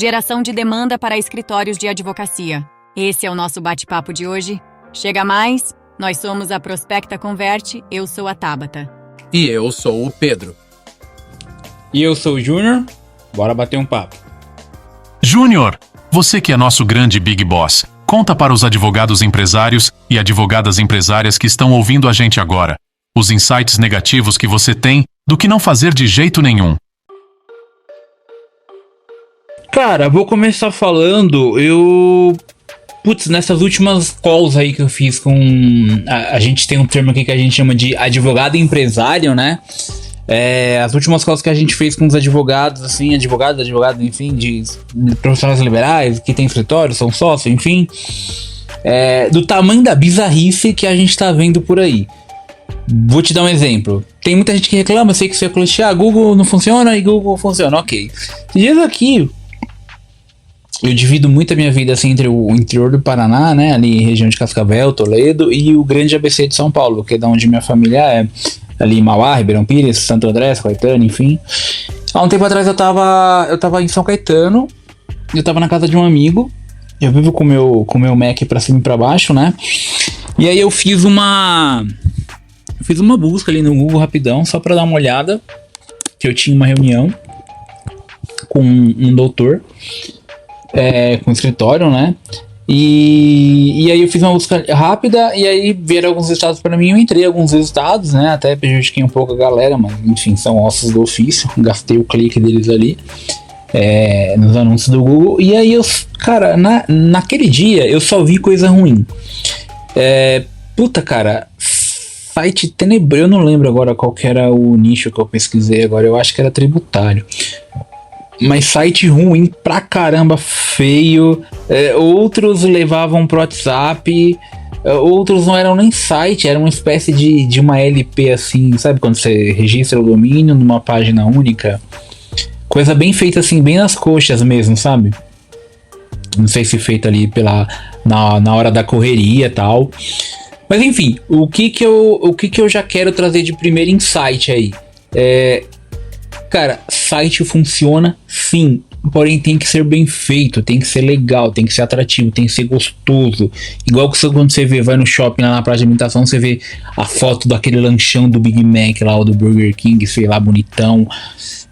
Geração de demanda para escritórios de advocacia. Esse é o nosso bate-papo de hoje. Chega mais, nós somos a Prospecta Converte, eu sou a Tabata. E eu sou o Pedro. E eu sou o Júnior, bora bater um papo. Júnior, você que é nosso grande Big Boss, conta para os advogados empresários e advogadas empresárias que estão ouvindo a gente agora, os insights negativos que você tem do que não fazer de jeito nenhum. Cara, vou começar falando, nessas últimas calls aí que eu fiz com... A gente tem um termo aqui que a gente chama de advogado empresário, né? As últimas calls que a gente fez com os advogados, assim, advogado, enfim, de profissionais liberais, que tem escritório, são sócios, enfim. Do tamanho da bizarrice que a gente tá vendo por aí. Vou te dar um exemplo. Tem muita gente que reclama, sei que isso é clichê, Google não funciona e Google funciona, ok. Diz aqui... Eu divido muito a minha vida assim entre o interior do Paraná, né, ali região de Cascavel, Toledo, e o grande ABC de São Paulo, que é da onde minha família é, ali em Mauá, Ribeirão Pires, Santo André, São Caetano, enfim. Há um tempo atrás eu tava em São Caetano, eu tava na casa de um amigo, eu vivo com o meu Mac pra cima e pra baixo, né, e aí eu fiz uma busca ali no Google rapidão, só pra dar uma olhada, que eu tinha uma reunião com um doutor, com o escritório, né? E aí eu fiz uma busca rápida e aí vieram alguns resultados para mim. Eu entrei alguns resultados, né? Até prejudiquei um pouco a galera, mas enfim, são ossos do ofício. Gastei o clique deles ali nos anúncios do Google. E aí cara, naquele dia eu só vi coisa ruim. Cara, site tenebroso. Eu não lembro agora qual que era o nicho que eu pesquisei agora. Eu acho que era tributário. Mas site ruim pra caramba, feio. Outros levavam pro WhatsApp. Outros não eram nem site, era uma espécie de uma LP assim, sabe? Quando você registra o domínio numa página única. Coisa bem feita assim, bem nas coxas mesmo, sabe? Não sei se feita ali na hora da correria e tal. Mas enfim, o que eu já quero trazer de primeiro insight aí? Cara, site funciona sim, porém tem que ser bem feito, tem que ser legal, tem que ser atrativo, tem que ser gostoso. Igual que quando você vai no shopping lá na praça de alimentação, você vê a foto daquele lanchão do Big Mac lá, ou do Burger King, sei lá, bonitão,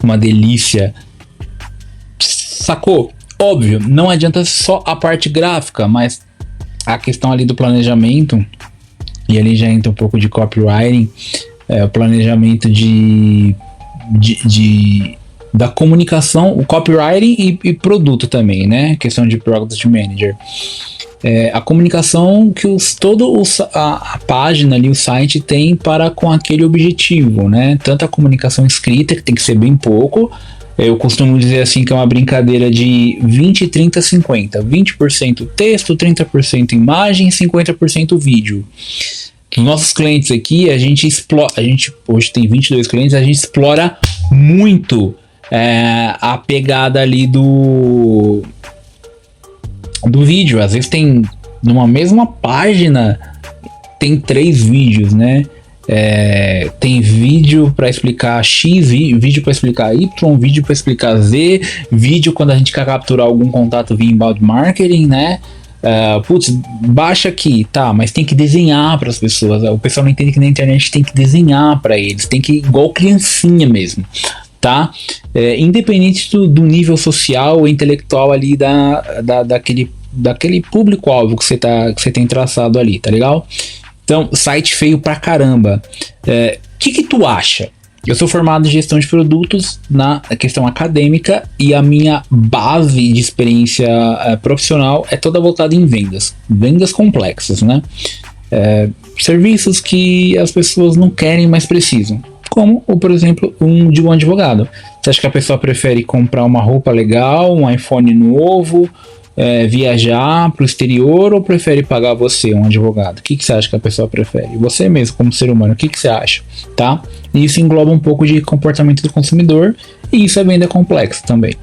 uma delícia. Sacou? Óbvio, não adianta só a parte gráfica, mas a questão ali do planejamento, e ali já entra um pouco de copywriting, o planejamento da comunicação, o copywriting e produto também, né? Questão de product manager. A comunicação que a página ali, o site tem para com aquele objetivo, né? Tanto a comunicação escrita, que tem que ser bem pouco. Eu costumo dizer assim que é uma brincadeira de 20, 30, 50. 20% texto, 30% imagem, 50% vídeo. Os nossos clientes aqui, a gente hoje tem 22 clientes, a gente explora muito a pegada ali do vídeo. Às vezes tem, numa mesma página, tem 3 vídeos, né? Tem vídeo para explicar X, vídeo para explicar Y, vídeo para explicar Z, vídeo quando a gente quer capturar algum contato via inbound marketing, né? Baixa aqui, tá, mas tem que desenhar para as pessoas. O pessoal não entende que na internet tem que desenhar para eles, tem que igual criancinha mesmo, tá? Independente do nível social ou intelectual ali daquele público-alvo que você tem traçado ali, tá legal? Então, site feio pra caramba. Que tu acha? Eu sou formado em gestão de produtos na questão acadêmica e a minha base de experiência profissional é toda voltada em vendas complexas, né? Serviços que as pessoas não querem, mas precisam, como, por exemplo, de um advogado. Você acha que a pessoa prefere comprar uma roupa legal, um iPhone novo, viajar para o exterior, ou prefere pagar você, um advogado? O que você acha que a pessoa prefere? Você mesmo, como ser humano, o que você acha? Tá? E isso engloba um pouco de comportamento do consumidor, e isso é venda complexa também.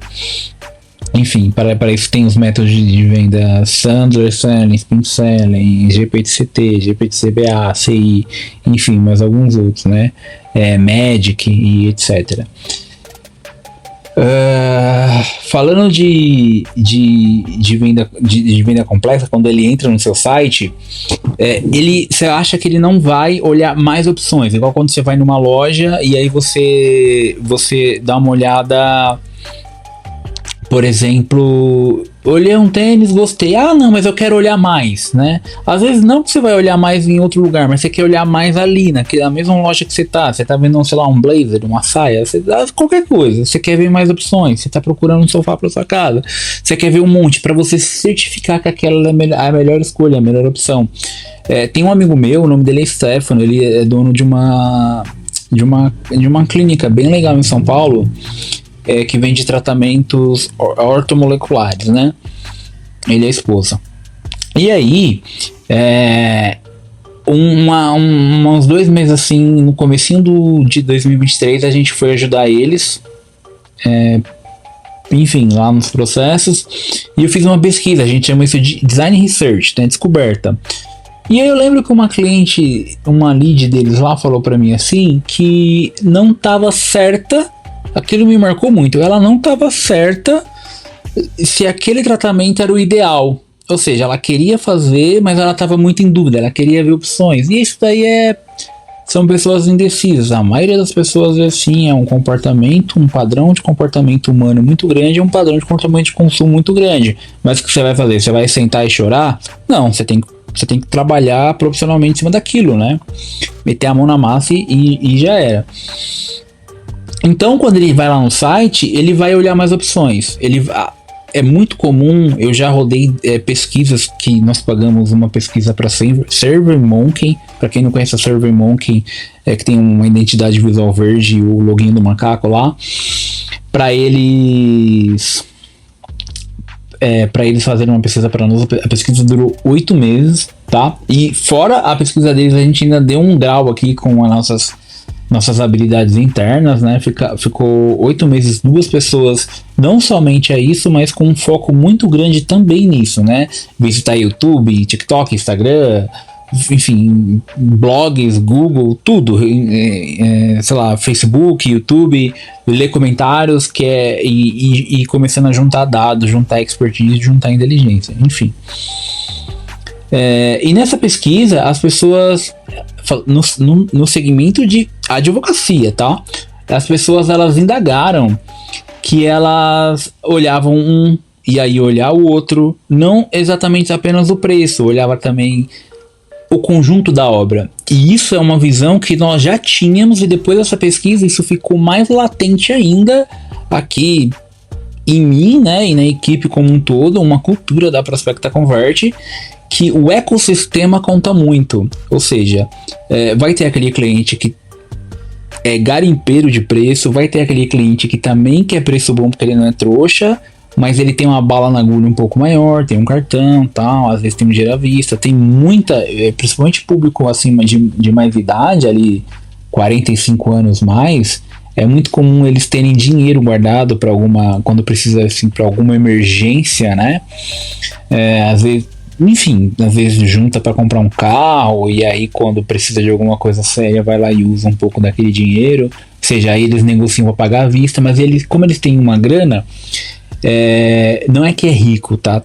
Enfim, para isso tem os métodos de venda Sandler Selling, Spin Selling, GPTCT, GPTCBA, CI, enfim, mais alguns outros, né? Magic e etc. Falando de venda complexa, quando ele entra no seu site, você acha que ele não vai olhar mais opções, igual quando você vai numa loja e aí você dá uma olhada, por exemplo, olhei um tênis, gostei, não, mas eu quero olhar mais, né? Às vezes não que você vai olhar mais em outro lugar, mas você quer olhar mais ali, na mesma loja que você tá vendo, sei lá, um blazer, uma saia, qualquer coisa, você quer ver mais opções, você tá procurando um sofá pra sua casa, você quer ver um monte, pra você certificar que aquela é a melhor escolha, a melhor opção. Tem um amigo meu, o nome dele é Stefano, ele é dono de uma clínica bem legal em São Paulo, que vende tratamentos ortomoleculares, né? Ele é a esposa. E aí, uns 2 meses assim, no comecinho de 2023, a gente foi ajudar eles, enfim, lá nos processos, e eu fiz uma pesquisa, a gente chama isso de Design Research, né? Descoberta. E aí eu lembro que uma cliente, uma lead deles lá, falou pra mim assim, que não tava certa. Aquilo me marcou muito. Ela não estava certa se aquele tratamento era o ideal. Ou seja, ela queria fazer, mas ela estava muito em dúvida. Ela queria ver opções. E isso daí são pessoas indecisas. A maioria das pessoas assim, é um padrão de comportamento humano muito grande, um padrão de comportamento de consumo muito grande. Mas o que você vai fazer? Você vai sentar e chorar? Não, você tem que trabalhar profissionalmente em cima daquilo, né? Meter a mão na massa e já era. Então, quando ele vai lá no site, ele vai olhar mais opções. É muito comum, eu já rodei pesquisas que nós pagamos uma pesquisa para SurveyMonkey. Para quem não conhece a SurveyMonkey, que tem uma identidade visual verde e o login do macaco lá, para eles fazerem uma pesquisa para nós. A pesquisa durou 8 meses, tá? E fora a pesquisa deles, a gente ainda deu um grau aqui com as nossas habilidades internas, né? Ficou 8 meses, 2 pessoas, não somente a isso, mas com um foco muito grande também nisso, né? Visitar YouTube, TikTok, Instagram, enfim, blogs, Google, tudo, sei lá, Facebook, YouTube, ler comentários, e começando a juntar dados, juntar expertise, juntar inteligência, enfim. E nessa pesquisa, as pessoas, no segmento de advocacia, tá? As pessoas, elas indagaram que elas olhavam um e aí olhar o outro, não exatamente apenas o preço, olhava também o conjunto da obra. E isso é uma visão que nós já tínhamos, e depois dessa pesquisa isso ficou mais latente ainda aqui em mim, né, e na equipe como um todo, uma cultura da Prospecta Converte, que o ecossistema conta muito. Ou seja, vai ter aquele cliente que é garimpeiro de preço, vai ter aquele cliente que também quer preço bom porque ele não é trouxa, mas ele tem uma bala na agulha um pouco maior, tem um cartão, tal, às vezes tem um dinheiro à vista, tem muita, principalmente público acima de mais idade, ali 45 anos mais, é muito comum eles terem dinheiro guardado para quando precisa, assim, para alguma emergência, né? Às vezes, enfim, às vezes junta para comprar um carro, e aí quando precisa de alguma coisa séria vai lá e usa um pouco daquele dinheiro, ou seja, aí eles negociam para pagar à vista, mas como eles têm uma grana, não é que é rico, tá?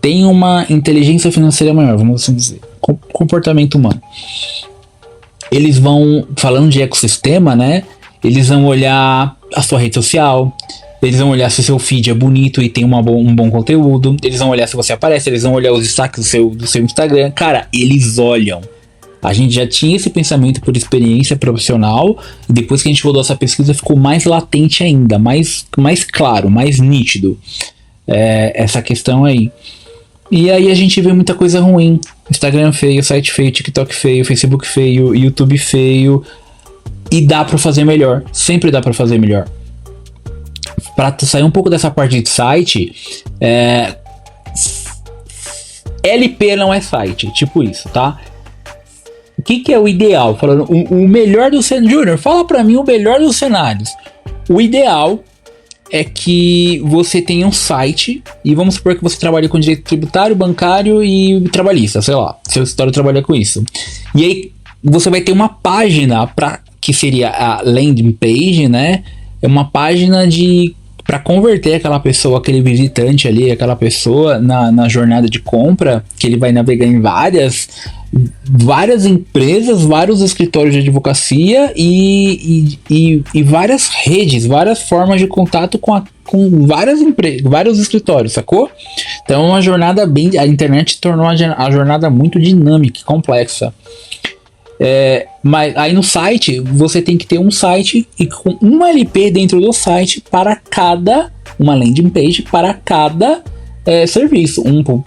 Tem uma inteligência financeira maior, vamos assim dizer, comportamento humano. Eles vão, falando de ecossistema, né? Eles vão olhar a sua rede social, eles vão olhar se o seu feed é bonito e tem um bom conteúdo, eles vão olhar se você aparece, eles vão olhar os destaques do seu Instagram. Cara, eles olham. A gente já tinha esse pensamento por experiência profissional, e depois que a gente rodou essa pesquisa ficou mais latente ainda, mais claro, mais nítido, essa questão aí. E aí a gente vê muita coisa ruim. Instagram feio, site feio, TikTok feio, Facebook feio, YouTube feio. E dá pra fazer melhor, sempre dá pra fazer melhor. Pra sair um pouco dessa parte de site, LP não é site, tipo isso, tá? O que é o ideal? Falando o melhor do cenário. Júnior, fala pra mim o melhor dos cenários. O ideal é que você tenha um site, e vamos supor que você trabalhe com direito tributário, bancário e trabalhista, sei lá, seu escritório trabalha com isso. E aí você vai ter uma página que seria a landing page, né? uma página para converter aquela pessoa, aquele visitante ali, aquela pessoa na jornada de compra, que ele vai navegar em várias empresas, vários escritórios de advocacia e várias redes, várias formas de contato com várias empresas, vários escritórios, sacou? Então é uma jornada a internet tornou a jornada muito dinâmica e complexa. Mas aí no site você tem que ter um site e com uma LP dentro do site para uma landing page para cada serviço, um pro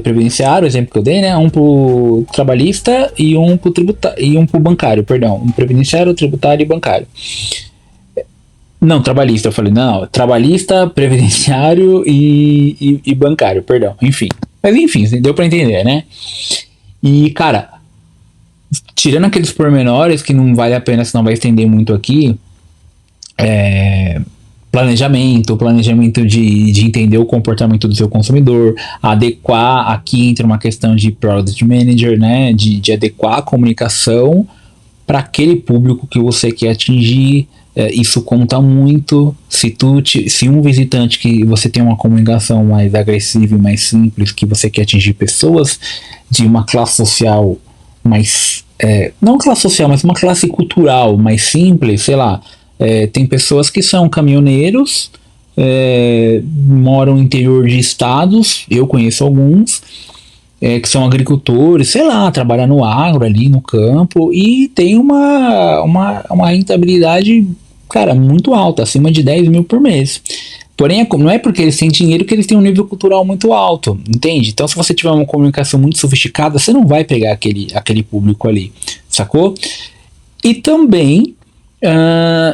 previdenciário, o exemplo que eu dei, né? Um pro trabalhista e um pro bancário, perdão, um previdenciário, tributário e bancário. Não, trabalhista, eu falei, não, trabalhista, previdenciário e bancário, perdão, enfim. Mas enfim, deu pra entender, né? E, cara, tirando aqueles pormenores que não vale a pena, senão vai estender muito aqui, planejamento de entender o comportamento do seu consumidor, adequar, aqui entra uma questão de Product Manager, né, de adequar a comunicação para aquele público que você quer atingir. Isso conta muito. Se um visitante que você tem uma comunicação mais agressiva e mais simples, que você quer atingir pessoas de uma classe social mais, não classe social, mas uma classe cultural mais simples, sei lá, tem pessoas que são caminhoneiros, moram no interior de estados, eu conheço alguns, que são agricultores, sei lá, trabalham no agro ali, no campo, e tem uma rentabilidade, cara, muito alta, acima de 10 mil por mês. Porém, não é porque eles têm dinheiro que eles têm um nível cultural muito alto, entende? Então, se você tiver uma comunicação muito sofisticada, você não vai pegar aquele público ali, sacou? E também,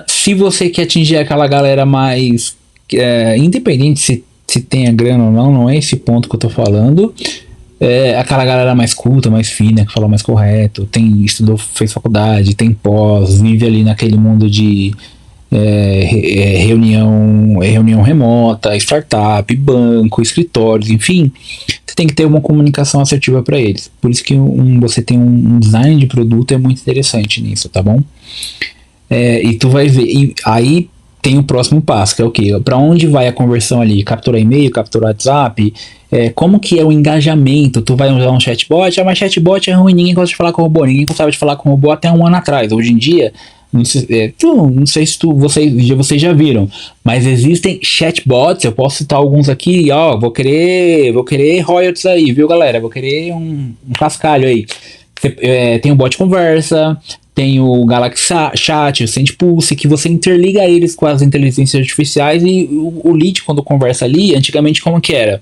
se você quer atingir aquela galera mais, independente se tem a grana ou não é esse ponto que eu tô falando, aquela galera mais culta, mais fina, que fala mais correto, estudou, fez faculdade, tem pós, vive ali naquele mundo de reunião remota, startup, banco, escritórios, enfim, você tem que ter uma comunicação assertiva para eles. Por isso que você tem um design de produto é muito interessante nisso, tá bom? E tu vai ver, e aí tem o próximo passo, que é o quê? Para onde vai a conversão ali? Capturar e-mail, capturar WhatsApp? Como que é o engajamento? Tu vai usar um chatbot? Mas chatbot é ruim, ninguém gosta de falar com robô, ninguém gostava de falar com robô até um ano atrás. Hoje em dia, não sei se vocês já viram, mas existem chatbots, eu posso citar alguns aqui, vou querer royalties aí, viu galera? Vou querer um cascalho aí. Tem o bot conversa, tem o Galaxy Chat, o SendPulse, que você interliga eles com as inteligências artificiais e o lead quando conversa ali, antigamente como que era?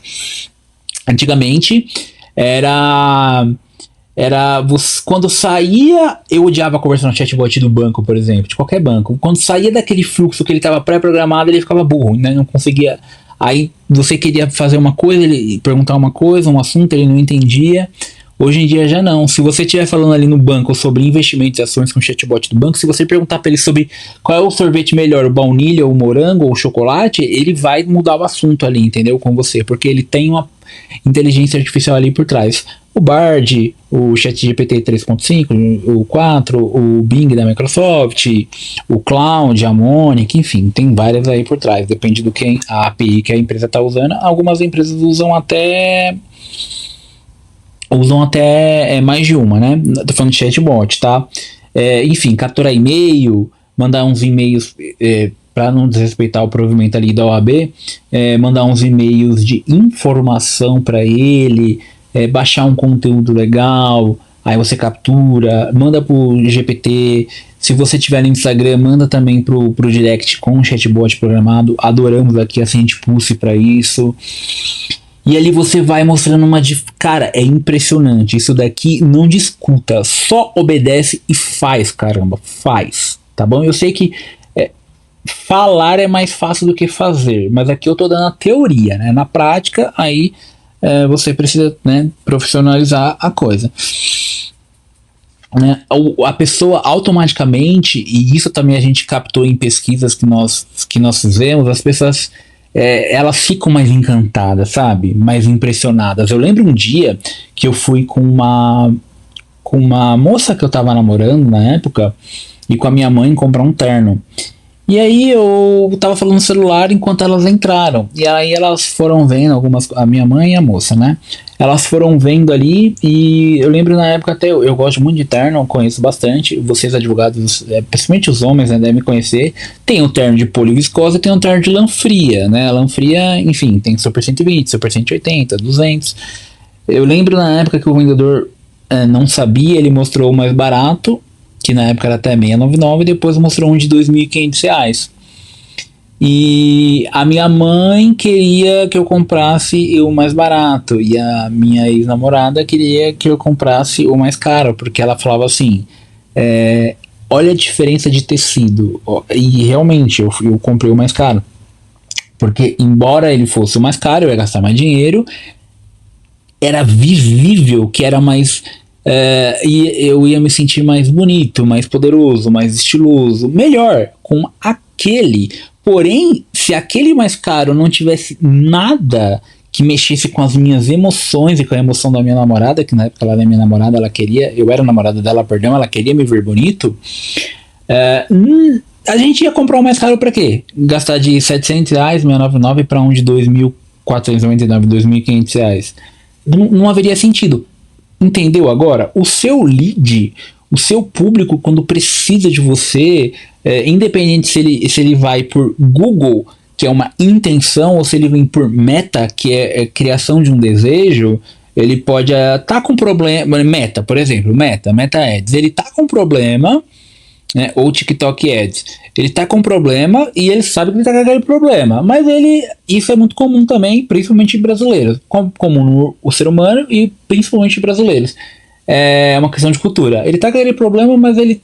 Antigamente era quando saía, eu odiava conversar no chatbot do banco, por exemplo, de qualquer banco. Quando saía daquele fluxo que ele estava pré-programado, ele ficava burro, né? Não conseguia. Aí você queria fazer uma coisa, ele perguntar uma coisa, um assunto, ele não entendia. Hoje em dia já não. Se você estiver falando ali no banco sobre investimentos e ações com o chatbot do banco, se você perguntar para ele sobre qual é o sorvete melhor, o baunilha, o morango ou o chocolate, ele vai mudar o assunto ali, entendeu? Com você, porque ele tem uma inteligência artificial ali por trás. O Bard, o ChatGPT 3.5, o 4, o Bing da Microsoft, o Cloud, a Monic, enfim, tem várias aí por trás. Depende do que a API que a empresa está usando. Algumas empresas usam até mais de uma, né? Tô falando de chatbot, tá? Enfim, capturar e-mail, mandar uns e-mails para não desrespeitar o provimento ali da OAB, mandar uns e-mails de informação para ele, baixar um conteúdo legal, aí você captura, manda pro GPT. Se você tiver no Instagram, manda também pro direct com um chatbot programado. Adoramos aqui a SendPulse para isso. E ali você vai mostrando cara, é impressionante. Isso daqui não discuta, só obedece e faz, caramba, faz, tá bom? Eu sei que falar é mais fácil do que fazer, mas aqui eu tô dando a teoria, né? Na prática, aí você precisa, né, profissionalizar a coisa. A pessoa automaticamente, e isso também a gente captou em pesquisas que nós fizemos, as pessoas elas ficam mais encantadas, sabe? Mais impressionadas. Eu lembro um dia que eu fui com uma moça que eu tava namorando na época e com a minha mãe comprar um terno. E aí eu tava falando no celular enquanto elas entraram. E aí elas foram vendo, a minha mãe e a moça, né? Elas foram vendo ali e eu lembro na época até, eu gosto muito de terno, eu conheço bastante. Vocês advogados, principalmente os homens, né, devem conhecer. Tem um terno de poliviscosa e tem um terno de lã fria, né? A lã fria, enfim, tem Super 120, Super 180, 200. Eu lembro na época que o vendedor não sabia, ele mostrou o mais barato, que na época era até 699, e depois mostrou um de R$2.500. E a minha mãe queria que eu comprasse o mais barato, e a minha ex-namorada queria que eu comprasse o mais caro, porque ela falava assim, olha a diferença de tecido. E realmente eu comprei o mais caro, porque embora ele fosse o mais caro, eu ia gastar mais dinheiro, era visível que era mais... e eu ia me sentir mais bonito, mais poderoso, mais estiloso, melhor com aquele. Porém, se aquele mais caro não tivesse nada que mexesse com as minhas emoções e com a emoção da minha namorada, que na época ela era minha namorada, ela queria, eu era namorada dela, perdão, ela queria me ver bonito, a gente ia comprar o mais caro pra quê? Gastar de R$700, 699 para um de R$2.499, R$2.500. Não haveria sentido. Entendeu agora? O seu lead, o seu público, quando precisa de você, independente se ele vai por Google, que é uma intenção, ou se ele vem por meta, que é criação de um desejo, ele pode estar com problema. Meta, por exemplo, Meta Ads, ele está com problema, né, ou TikTok Ads, ele está com problema e ele sabe que ele está com aquele problema, mas isso é muito comum também, principalmente em brasileiros, comum no ser humano e principalmente brasileiros, é uma questão de cultura. Ele está com aquele problema, mas ele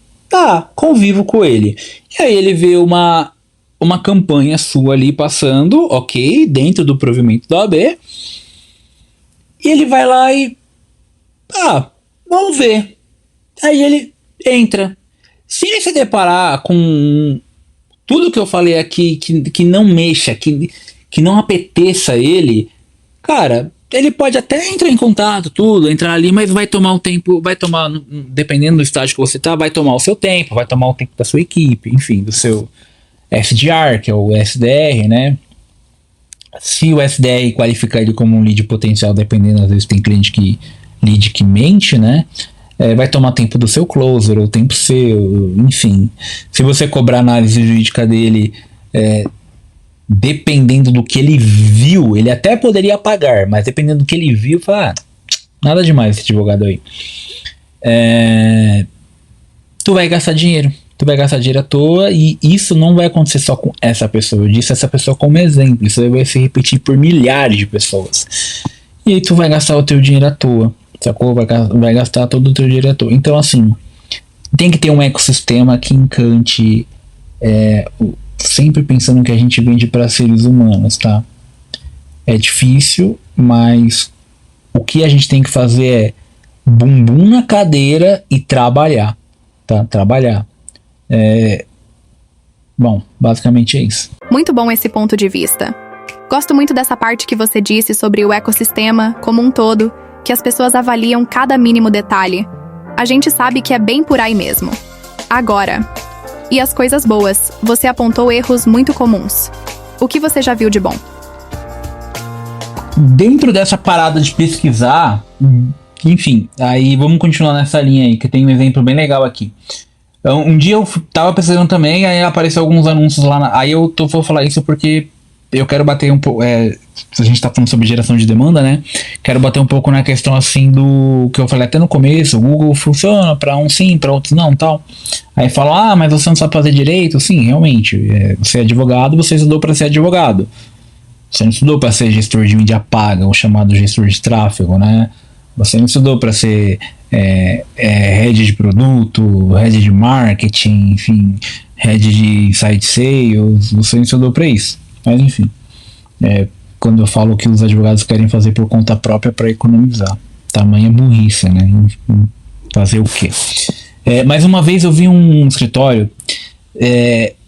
convivo com ele, e aí ele vê uma campanha sua ali passando, ok, dentro do provimento da OAB, e ele vai lá e vamos ver, aí ele entra. Se ele se deparar com tudo que eu falei aqui, que não mexa, que não apeteça ele, cara, ele pode até entrar em contato, entrar ali, mas vai tomar um tempo, dependendo do estágio que você tá, vai tomar o seu tempo, vai tomar o tempo da sua equipe, enfim, do seu SDR, que é o SDR, né? Se o SDR qualificar ele como um lead potencial, dependendo, às vezes tem cliente lead que mente, né? Vai tomar tempo do seu closer, ou tempo seu, enfim. Se você cobrar análise jurídica dele, dependendo do que ele viu, ele até poderia pagar, mas dependendo do que ele viu, fala, nada demais esse advogado aí. Tu vai gastar dinheiro à toa, e isso não vai acontecer só com essa pessoa. Eu disse essa pessoa como exemplo, isso vai se repetir por milhares de pessoas. E aí tu vai gastar o teu dinheiro à toa. Sacou? Vai gastar todo o teu dinheiro à toa. Então, assim, tem que ter um ecossistema que encante, sempre pensando que a gente vende para seres humanos, tá? É difícil, mas o que a gente tem que fazer é bumbum na cadeira e trabalhar, tá? Trabalhar. Bom, basicamente é isso. Muito bom esse ponto de vista. Gosto muito dessa parte que você disse sobre o ecossistema como um todo, que as pessoas avaliam cada mínimo detalhe. A gente sabe que é bem por aí mesmo. Agora, e as coisas boas? Você apontou erros muito comuns. O que você já viu de bom? Dentro dessa parada de pesquisar, enfim, aí vamos continuar nessa linha aí, que tem um exemplo bem legal aqui. Um dia eu tava pesquisando também, aí apareceu alguns anúncios lá, aí eu vou falar isso porque eu quero bater um pouco, a gente tá falando sobre geração de demanda, né? Quero bater um pouco na questão assim do que eu falei até no começo, o Google funciona para uns sim, para outros não, tal. Aí fala, mas você não sabe fazer direito? Sim, realmente, você é advogado, você estudou para ser advogado. Você não estudou para ser gestor de mídia paga, o chamado gestor de tráfego, né? Você não estudou para ser head de produto, head de marketing, enfim, head de site sales, você não estudou para isso. Mas enfim, quando eu falo que os advogados querem fazer por conta própria para economizar, tamanha burrice, né? Fazer o quê? Mais uma vez eu vi um escritório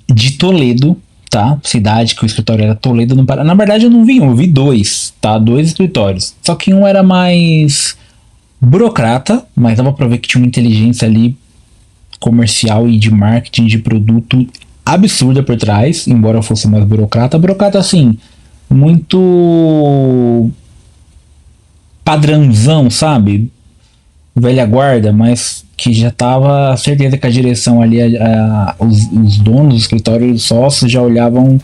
de Toledo, tá? Cidade que o escritório era Toledo no Paraná. Na verdade eu não vi um, eu vi dois, tá? 2 escritórios. Só que um era mais burocrata, mas dava pra ver que tinha uma inteligência ali comercial e de marketing de produto absurda por trás, embora fosse mais burocrata. Burocrata, assim, muito padrãozão, sabe? Velha guarda, mas que já tava certeza que a direção ali, os donos do escritório, os sócios já olhavam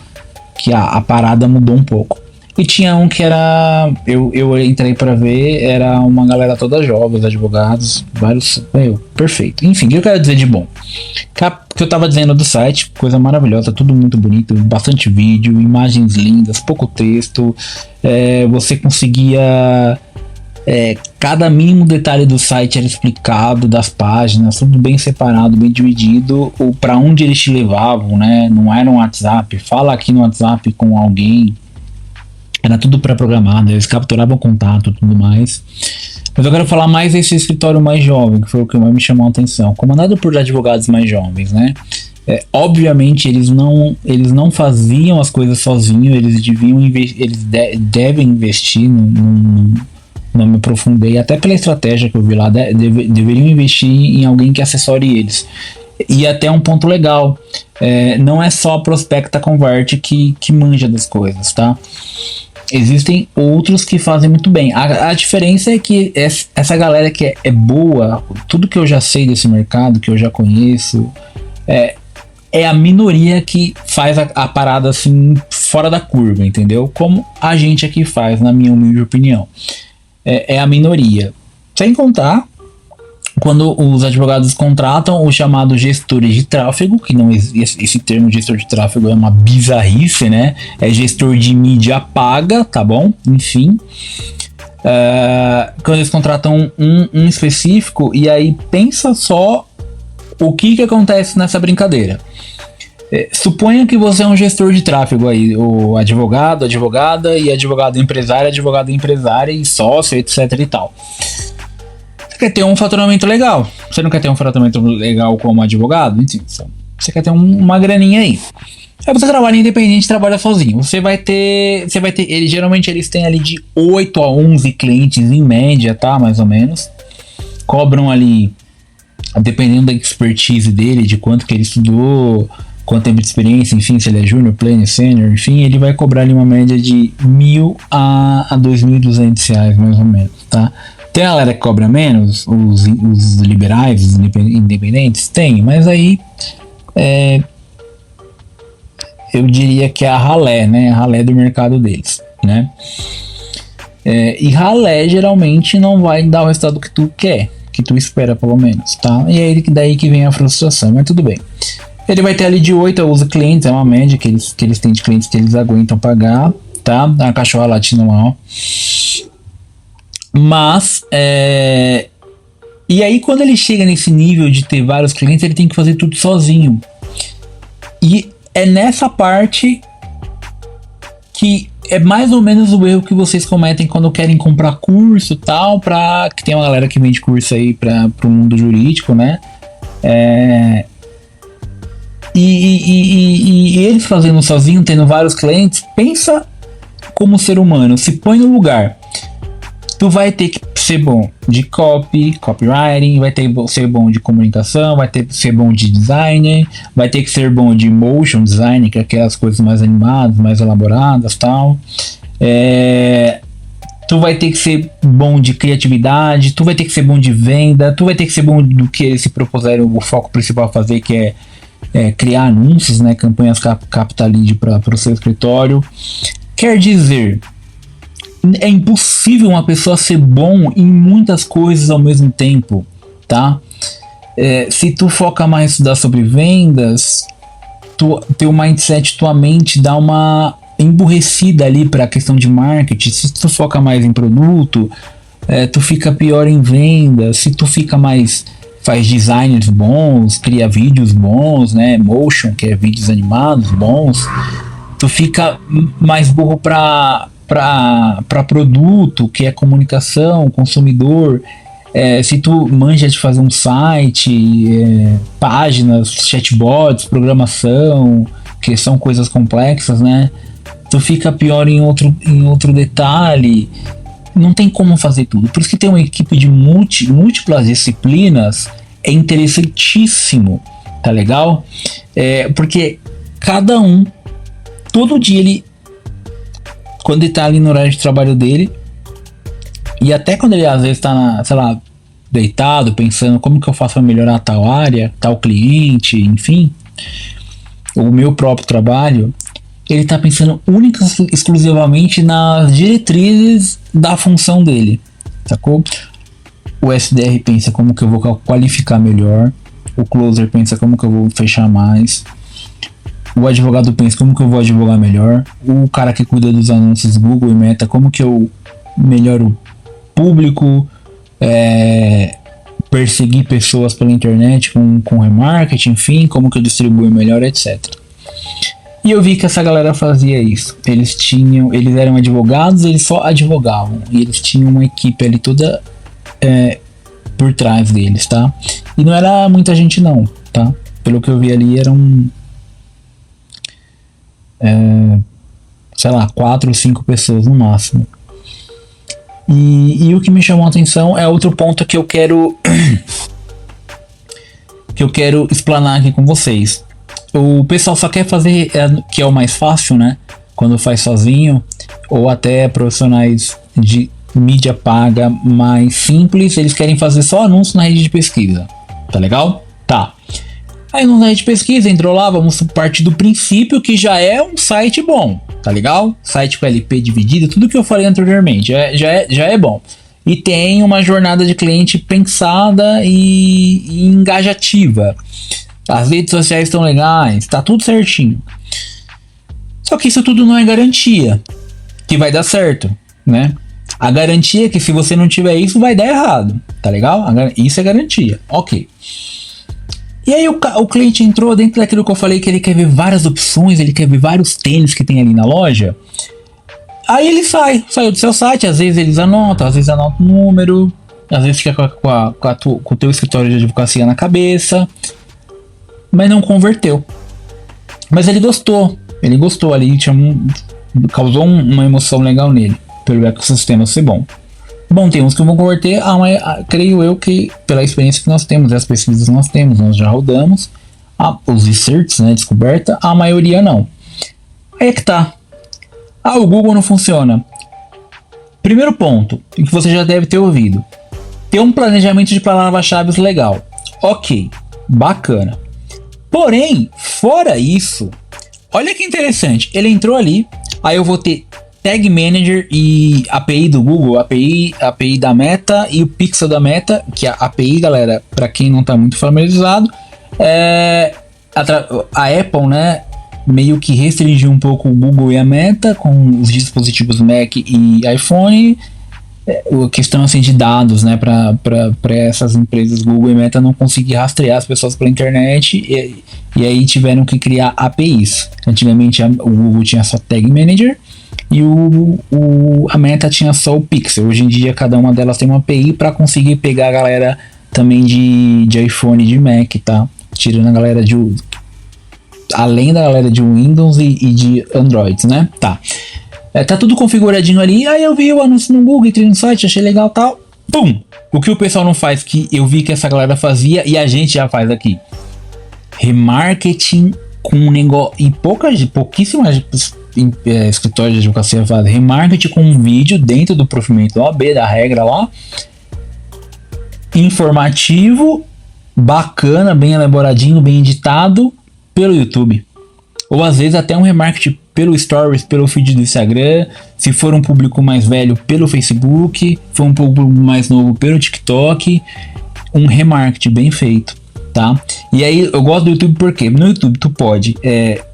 que a parada mudou um pouco. E tinha um que era, eu entrei pra ver, era uma galera toda jovem, advogados, vários, perfeito. Enfim, o que eu quero dizer de bom? Que eu tava dizendo do site, coisa maravilhosa, tudo muito bonito, bastante vídeo, imagens lindas, pouco texto, você conseguia... cada mínimo detalhe do site era explicado, das páginas, tudo bem separado, bem dividido, para onde eles te levavam, né? Não era um WhatsApp, fala aqui no WhatsApp com alguém, era tudo pré-programado, eles capturavam contato e tudo mais. Mas eu quero falar mais desse escritório mais jovem, que foi o que mais me chamou a atenção, comandado por advogados mais jovens, né? Obviamente eles não faziam as coisas sozinhos, eles devem investir não me aprofundei, até pela estratégia que eu vi lá, deveriam investir em alguém que assessore eles. E até um ponto legal, não é só a Prospecta Converte que manja das coisas, tá? Existem outros que fazem muito bem. A diferença é que essa galera que é boa, tudo que eu já sei desse mercado, que eu já conheço, é a minoria que faz a parada assim, fora da curva, entendeu? Como a gente aqui faz, na minha humilde opinião. É a minoria. Sem contar quando os advogados contratam os chamados gestores de tráfego, que não esse termo gestor de tráfego é uma bizarrice, né? É gestor de mídia paga, tá bom? Enfim. Quando eles contratam um específico, e aí pensa só o que acontece nessa brincadeira. Suponha que você é um gestor de tráfego aí, o advogado, advogada e advogado empresária e sócio, etc e tal. Você quer ter um faturamento legal. Você não quer ter um faturamento legal como advogado? Enfim, você quer ter uma graninha aí. Aí você trabalha independente, trabalha sozinho. Você vai ter geralmente eles têm ali de 8 a 11 clientes em média, tá? Mais ou menos. Cobram ali, dependendo da expertise dele, de quanto que ele estudou, quanto tempo de experiência, enfim, se ele é júnior, pleno, sênior, enfim, ele vai cobrar ali uma média de R$1.000 a R$2.200, mais ou menos, tá? Tem a galera que cobra menos, os liberais, os independentes, tem, mas aí eu diria que é a ralé, né? A ralé do mercado deles, né? E ralé geralmente não vai dar o resultado que tu quer, que tu espera pelo menos, tá? E é daí que vem a frustração, mas tudo bem. Ele vai ter ali de 8 a 11 clientes, é uma média que eles têm de clientes que eles aguentam pagar, tá? A cachorra latina mal. Mas, e aí quando ele chega nesse nível de ter vários clientes, ele tem que fazer tudo sozinho. E é nessa parte que é mais ou menos o erro que vocês cometem quando querem comprar curso e tal, que tem uma galera que vende curso aí para o mundo jurídico, né? E eles fazendo sozinho, tendo vários clientes, pensa como ser humano, se põe no lugar. Tu vai ter que ser bom de copywriting, vai ter que ser bom de comunicação, vai ter que ser bom de designer, vai ter que ser bom de motion design, que é aquelas coisas mais animadas, mais elaboradas, tal. Tu vai ter que ser bom de criatividade, tu vai ter que ser bom de venda, tu vai ter que ser bom do que eles se propuseram o foco principal a fazer, que é criar anúncios, né, campanhas captar lead para o seu escritório. Quer dizer, é impossível uma pessoa ser bom em muitas coisas ao mesmo tempo, tá? Se tu foca mais em estudar sobre vendas, teu mindset, tua mente dá uma emburrecida ali para a questão de marketing. Se tu foca mais em produto, tu fica pior em vendas. Se tu fica mais, faz designs bons, cria vídeos bons, né? Motion, que é vídeos animados bons, tu fica mais burro para produto, que é comunicação, consumidor. Se tu manja de fazer um site, páginas, chatbots, programação, que são coisas complexas, né? Tu fica pior em outro detalhe. Não tem como fazer tudo. Por isso que ter uma equipe de múltiplas disciplinas é interessantíssimo, tá legal? Porque cada um, todo dia ele, quando ele tá ali no horário de trabalho dele, e até quando ele às vezes tá, sei lá, deitado, pensando como que eu faço pra melhorar tal área, tal cliente, enfim, o meu próprio trabalho, ele tá pensando única e exclusivamente nas diretrizes da função dele, sacou? O SDR pensa como que eu vou qualificar melhor, o closer pensa como que eu vou fechar mais, o advogado pensa como que eu vou advogar melhor, o cara que cuida dos anúncios Google e Meta, como que eu melhoro o público, perseguir pessoas pela internet com remarketing, enfim, como que eu distribuo melhor, etc. E eu vi que essa galera fazia isso. Eles eram advogados, eles só advogavam. E eles tinham uma equipe ali toda por trás deles, tá? E não era muita gente não, tá? Pelo que eu vi ali eram sei lá, 4 ou 5 pessoas no máximo. E o que me chamou a atenção é outro ponto que eu quero explanar aqui com vocês. O pessoal só quer fazer que é o mais fácil, né? Quando faz sozinho, ou até profissionais de mídia paga mais simples, eles querem fazer só anúncio na rede de pesquisa. Tá legal? Tá. Aí na rede de pesquisa entrou lá, vamos partir do princípio que já é um site bom, tá legal? Site com LP dividido, tudo que eu falei anteriormente, já é bom. E tem uma jornada de cliente pensada e engajativa. As redes sociais estão legais, tá tudo certinho. Só que isso tudo não é garantia que vai dar certo, né? A garantia é que se você não tiver isso, vai dar errado, tá legal? Isso é garantia, ok. E aí o cliente entrou dentro daquilo que eu falei, que ele quer ver várias opções, ele quer ver vários tênis que tem ali na loja. Aí ele saiu do seu site, às vezes eles anotam, às vezes anota o número, às vezes fica com o teu escritório de advocacia na cabeça, mas não converteu. Mas ele gostou ali, causou uma emoção legal nele, pelo ecossistema ser bom. Bom, tem uns que vão converter, mas creio eu que pela experiência que nós temos, as pesquisas que nós temos, nós já rodamos, os research, né, descoberta, a maioria não. Aí é que tá. O Google não funciona. Primeiro ponto, que você já deve ter ouvido. Ter um planejamento de palavras-chave legal. Ok, bacana. Porém, fora isso, olha que interessante, ele entrou ali, aí eu vou ter Tag Manager e API do Google, API da Meta e o Pixel da Meta, que a API, galera, para quem não tá muito familiarizado, a Apple, né, meio que restringiu um pouco o Google e a Meta com os dispositivos Mac e iPhone, a questão assim de dados, né, para essas empresas Google e Meta não conseguir rastrear as pessoas pela internet e aí tiveram que criar APIs. Antigamente o Google tinha só Tag Manager e a Meta tinha só o Pixel. Hoje em dia cada uma delas tem uma API para conseguir pegar a galera também de iPhone e de Mac, tá? Tirando a galera além da galera de Windows e de Android, né? Tá. Tá tudo configuradinho ali. Aí eu vi o anúncio no Google, entrei no site, achei legal, tal. Pum! O que o pessoal não faz, que eu vi que essa galera fazia e a gente já faz aqui. Remarketing com um negócio. Em pouquíssimas escritórios de advocacia fazem remarketing com um vídeo dentro do provimento OAB, da regra lá. Informativo, bacana, bem elaboradinho, bem editado pelo YouTube. Ou às vezes até um remarketing pelo Stories, pelo feed do Instagram, se for um público mais velho pelo Facebook, se for um público mais novo pelo TikTok, um remarketing bem feito, tá? E aí eu gosto do YouTube porque no YouTube tu pode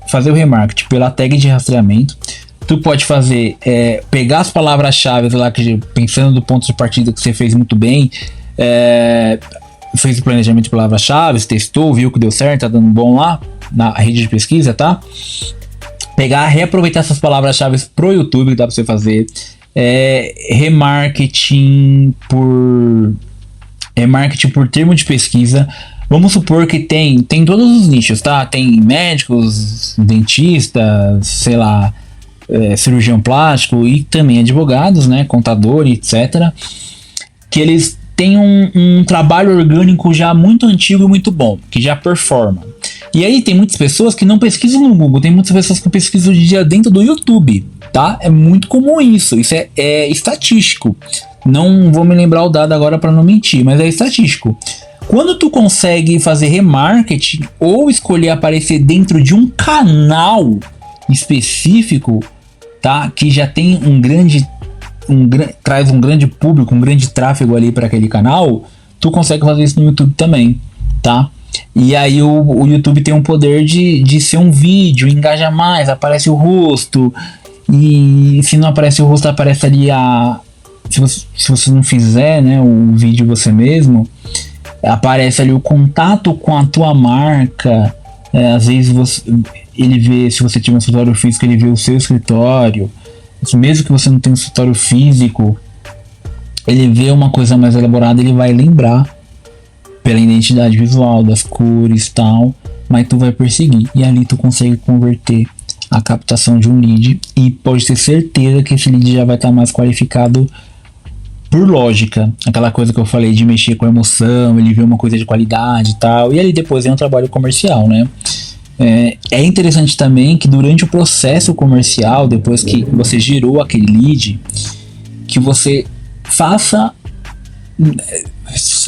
fazer o remarketing pela tag de rastreamento, tu pode fazer, pegar as palavras-chave lá, que pensando do ponto de partida que você fez muito bem, fez o planejamento de palavras-chave, testou, viu que deu certo, tá dando bom lá na rede de pesquisa, tá? Pegar, reaproveitar essas palavras-chave pro YouTube, que dá pra você fazer. Remarketing por termo de pesquisa. Vamos supor que tem todos os nichos, tá? Tem médicos, dentistas, sei lá, cirurgião plástico e também advogados, né? Contador, etc. Que eles têm um trabalho orgânico já muito antigo e muito bom, que já performa. E aí tem muitas pessoas que não pesquisam no Google, tem muitas pessoas que pesquisam hoje em dia dentro do YouTube, tá? É muito comum isso é estatístico. Não vou me lembrar o dado agora para não mentir, mas é estatístico. Quando tu consegue fazer remarketing ou escolher aparecer dentro de um canal específico, tá? Que já tem traz um grande público, um grande tráfego ali para aquele canal, tu consegue fazer isso no YouTube também, tá? E aí o YouTube tem um poder de ser um vídeo, engaja mais, aparece o rosto, e se não aparece o rosto, aparece ali se você não fizer, né, o vídeo você mesmo, aparece ali o contato com a tua marca. Às vezes ele vê, se você tiver um escritório físico, ele vê o seu escritório. Mesmo que você não tenha um escritório físico, ele vê uma coisa mais elaborada, ele vai lembrar pela identidade visual, das cores e tal, mas tu vai perseguir, e ali tu consegue converter a captação de um lead, e pode ter certeza que esse lead já vai estar mais qualificado por lógica, aquela coisa que eu falei de mexer com emoção, ele vê uma coisa de qualidade e tal, e ali depois é um trabalho comercial, né? É interessante também que durante o processo comercial, depois que você gerou aquele lead, que você faça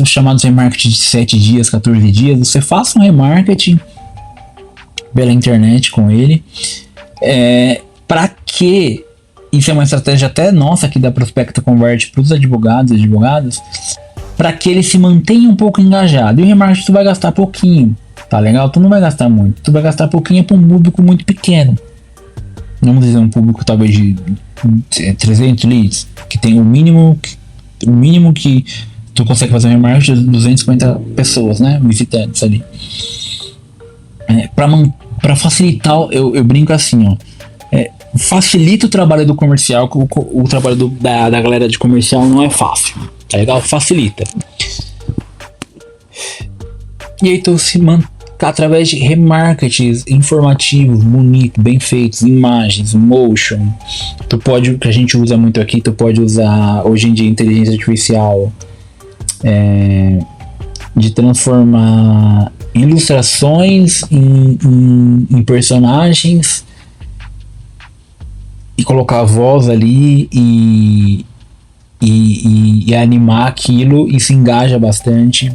chamados remarketing de 7 dias, 14 dias, você faça um remarketing pela internet com ele, para que isso é uma estratégia até nossa aqui da Prospecta Converte para os advogados e advogadas, para que ele se mantenha um pouco engajado. E o remarketing tu vai gastar pouquinho, tá legal? Tu não vai gastar muito, tu vai gastar pouquinho para um público muito pequeno. Vamos dizer um público talvez de 300 leads, que tem o mínimo que tu consegue fazer um remarketing de 250 pessoas, né, visitantes ali. Para facilitar, eu brinco assim, ó. Facilita o trabalho do comercial, que o trabalho da galera de comercial não é fácil, tá legal? Facilita. E aí tu se através de remarketings informativos, bonitos, bem feitos, imagens, motion, tu pode, o que a gente usa muito aqui, tu pode usar hoje em dia inteligência artificial, de transformar ilustrações em personagens e colocar a voz ali e animar aquilo, e se engaja bastante.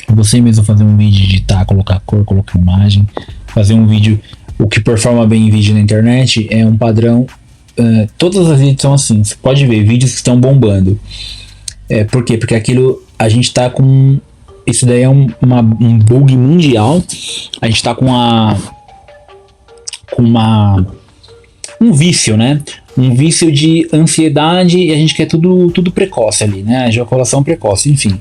Você mesmo fazer um vídeo, editar, colocar cor, colocar imagem, fazer um vídeo, o que performa bem em vídeo na internet é um padrão. Todas as redes são assim, você pode ver vídeos que estão bombando. Por quê? Porque aquilo, a gente tá com, isso daí é um bug mundial. A gente tá com um vício, né? Um vício de ansiedade, e a gente quer tudo precoce ali, né? Ejaculação precoce, enfim.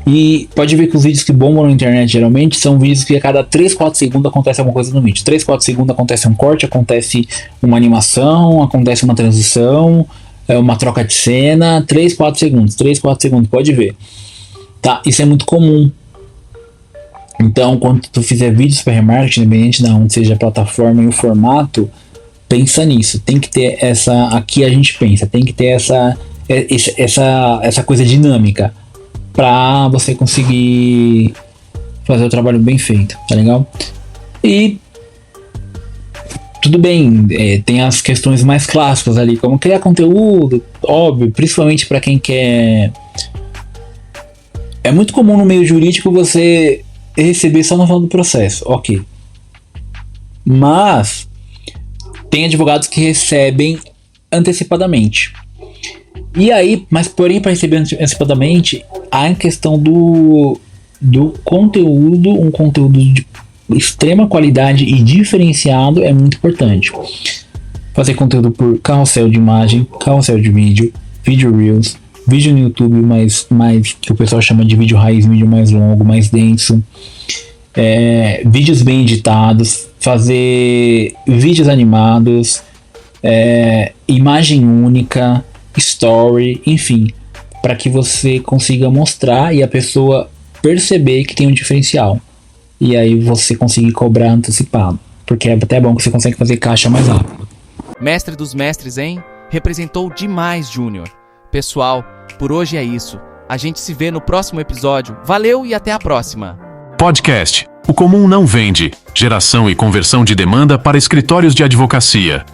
E pode ver que os vídeos que bombam na internet geralmente são vídeos que a cada 3, 4 segundos acontece alguma coisa no vídeo. 3, 4 segundos acontece um corte, acontece uma animação, acontece uma transição, uma troca de cena. 3, 4 segundos, pode ver. Tá? Isso é muito comum. Então, quando tu fizer vídeos para remarketing, independente de onde seja a plataforma e o formato, pensa nisso. Tem que ter essa... Aqui a gente pensa, tem que ter essa coisa dinâmica para você conseguir fazer o trabalho bem feito, tá legal? E tudo bem, tem as questões mais clássicas ali, como criar conteúdo, óbvio, principalmente para quem quer. É muito comum no meio jurídico você receber só no final do processo, ok. Mas tem advogados que recebem antecipadamente. E aí, mas porém, para receber antecipadamente, a questão do conteúdo, um conteúdo de extrema qualidade e diferenciado é muito importante. Fazer conteúdo por carrossel de imagem, carrossel de vídeo, vídeo reels, vídeo no YouTube mais que o pessoal chama de vídeo raiz, vídeo mais longo, mais denso, vídeos bem editados, fazer vídeos animados, imagem única, story, enfim, para que você consiga mostrar e a pessoa perceber que tem um diferencial, e aí você conseguir cobrar antecipado, porque é até bom que você consegue fazer caixa mais rápido. Mestre dos mestres, hein? Representou demais, Júnior. Pessoal, por hoje é isso. A gente se vê no próximo episódio. Valeu e até a próxima. Podcast O comum não vende. Geração e conversão de demanda para escritórios de advocacia.